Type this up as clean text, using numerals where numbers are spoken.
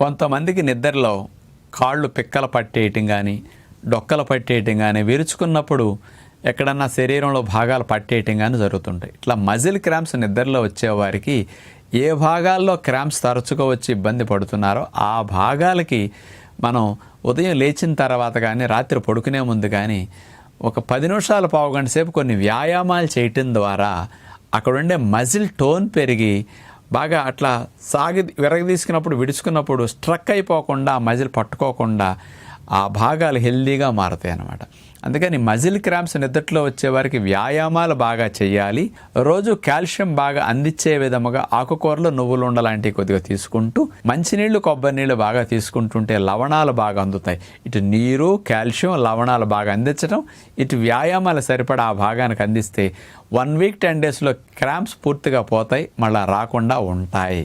కొంతమందికి నిద్రలో కాళ్ళు పిక్కలు పట్టేయటం కానీ, డొక్కలు పట్టేయటం కానీ, విరుచుకున్నప్పుడు ఎక్కడన్నా శరీరంలో భాగాలు పట్టేయటం కానీ జరుగుతుంటాయి. ఇట్లా మజిల్ క్రాంప్స్ నిద్రలో వచ్చేవారికి ఏ భాగాల్లో క్రాంప్స్ తరచుగా వచ్చి ఇబ్బంది పడుతున్నారో ఆ భాగాలకి మనం ఉదయం లేచిన తర్వాత కానీ, రాత్రి పడుకునే ముందు కానీ ఒక 10 నిమిషాలు, పావుగంట సేపు కొన్ని వ్యాయామాలు చేయటం ద్వారా అక్కడుండే మజిల్ టోన్ పెరిగి బాగా అట్లా విరగదీసుకున్నప్పుడు, విడుచుకున్నప్పుడు స్ట్రక్ అయిపోకుండా, మజిల్ పట్టుకోకుండా ఆ భాగాలు హెల్దీగా మారుతాయి అన్నమాట. అందుకని మజిల్ క్రాంప్స్ నిద్రలో వచ్చేవారికి వ్యాయామాలు బాగా చేయాలి. రోజు కాల్షియం బాగా అందించే విధముగా ఆకుకూరలు, నువ్వులు ఉండలాంటివి కొద్దిగా తీసుకుంటూ, మంచినీళ్ళు, కొబ్బరి నీళ్ళు బాగా తీసుకుంటుంటే లవణాలు బాగా అందుతాయి. ఇటు నీరు, కాల్షియం, లవణాలు బాగా అందించడం, ఇటు వ్యాయామాలు సరిపడా ఆ భాగానికి అందిస్తే 1 వీక్ 10 డేస్లో క్రాంప్స్ పూర్తిగా పోతాయి, మళ్ళీ రాకుండా ఉంటాయి.